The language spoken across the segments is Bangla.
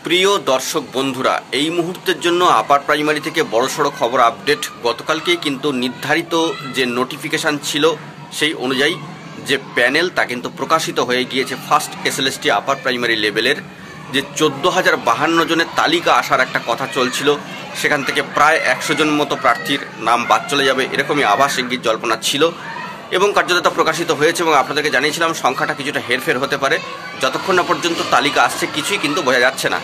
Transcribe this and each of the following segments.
প্রিয় দর্শক বন্ধুরা, এই মুহূর্তের জন্য আপার প্রাইমারি থেকে বড়সড় খবর আপডেট। গতকালকেই কিন্তু নির্ধারিত যে নোটিফিকেশান ছিল সেই অনুযায়ী যে প্যানেল তা কিন্তু প্রকাশিত হয়ে গিয়েছে। ফার্স্ট এসএলএসটি আপার প্রাইমারি লেভেলের যে 14,052 জনের তালিকা আসার একটা কথা চলছিল, সেখান থেকে প্রায় 100 জন মতো প্রার্থীর নাম বাদ চলে যাবে, এরকমই আভাস ইঙ্গিত জল্পনা ছিল এবং কার্যত প্রকাশিত হয়েছে। এবং আপনাদেরকে জানিয়েছিলাম সংখ্যাটা কিছুটা হেরফের হতে পারে, যতক্ষণ না পর্যন্ত তালিকা আসছে কিছুই কিন্তু বোঝা যাচ্ছে না।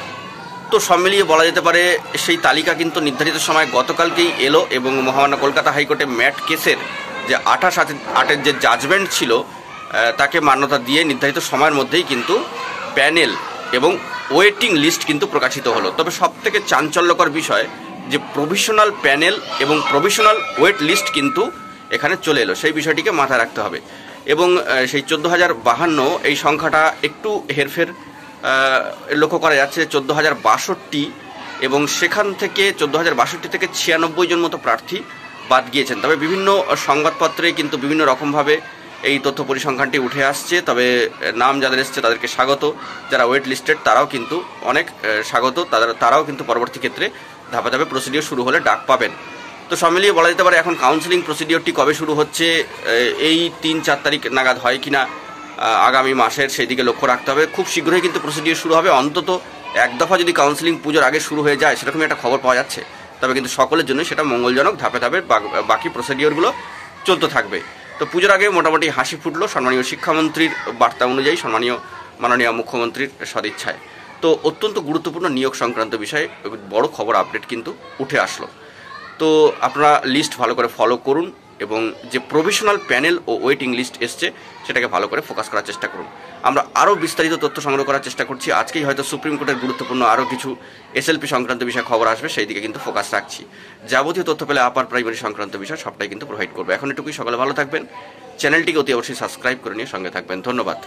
তো সব মিলিয়ে বলা যেতে পারে সেই তালিকা কিন্তু নির্ধারিত সময় গতকালকেই এলো এবং মহামান্য কলকাতা হাইকোর্টে ম্যাট কেসের যে 28/8 যে জাজমেন্ট ছিল তাকে মান্যতা দিয়ে নির্ধারিত সময়ের মধ্যেই কিন্তু প্যানেল এবং ওয়েটিং লিস্ট কিন্তু প্রকাশিত হলো। তবে সবথেকে চাঞ্চল্যকর বিষয় যে প্রভিশনাল প্যানেল এবং প্রভিশনাল ওয়েট লিস্ট কিন্তু এখানে চলে এলো, সেই বিষয়টিকে মাথায় রাখতে হবে। এবং সেই 14,052 এই সংখ্যাটা একটু হেরফের লক্ষ্য করা যাচ্ছে। 14,062 এবং সেখান থেকে 14,062 থেকে 96 জন মতো প্রার্থী বাদ গিয়েছেন। তবে বিভিন্ন সংবাদপত্রে কিন্তু বিভিন্ন রকমভাবে এই তথ্য পরিসংখ্যানটি উঠে আসছে। তবে নাম যাদের এসছে তাদেরকে স্বাগত, যারা ওয়েট লিস্টেড তারাও কিন্তু অনেক স্বাগত, তারাও কিন্তু পরবর্তী ক্ষেত্রে ধাপে ধাপে প্রসিডিওর শুরু হলে ডাক পাবেন। তো সব মিলিয়ে বলা যেতে পারে এখন কাউন্সিলিং প্রসিডিওরটি কবে শুরু হচ্ছে, এই 3-4 তারিখ নাগাদ হয় কিনা আগামী মাসের, সেই দিকে লক্ষ্য রাখতে হবে। খুব শীঘ্রই কিন্তু প্রসিডিওর শুরু হবে, অন্তত এক দফা যদি কাউন্সিলিং পুজোর আগে শুরু হয়ে যায় সেরকমই একটা খবর পাওয়া যাচ্ছে। তবে কিন্তু সকলের জন্য সেটা মঙ্গলজনক, ধাপে ধাপে বাকি প্রসিডিওরগুলো চলতে থাকবে। তো পুজোর আগে মোটামুটি হাসি ফুটলো সম্মানীয় শিক্ষামন্ত্রীর বার্তা অনুযায়ী, সম্মানীয় মাননীয় মুখ্যমন্ত্রীর সদিচ্ছায়। তো অত্যন্ত গুরুত্বপূর্ণ নিয়োগ সংক্রান্ত বিষয়ে বড় খবর আপডেট কিন্তু উঠে আসলো। তো আপনারা লিস্ট ভালো করে ফলো করুন এবং যে প্রভিশনাল প্যানেল ও ওয়েটিং লিস্ট এসছে সেটাকে ভালো করে ফোকাস করার চেষ্টা করুন। আমরা আরও বিস্তারিত তথ্য সংগ্রহ করার চেষ্টা করছি। আজকেই হয়তো সুপ্রিম কোর্টের গুরুত্বপূর্ণ আরও কিছু এসএলপি সংক্রান্ত বিষয়ে খবর আসবে, সেই দিকে কিন্তু ফোকাস রাখছি। যাবতীয় তথ্য পেলে আপার প্রাইমারি সংক্রান্ত বিষয় সবটাই কিন্তু প্রোভাইড করবে। এখন এটুকুই, সকালে ভালো থাকবেন, চ্যানেলটিকে অতি অবশ্যই সাবস্ক্রাইব করে নিয়ে সঙ্গে থাকবেন। ধন্যবাদ।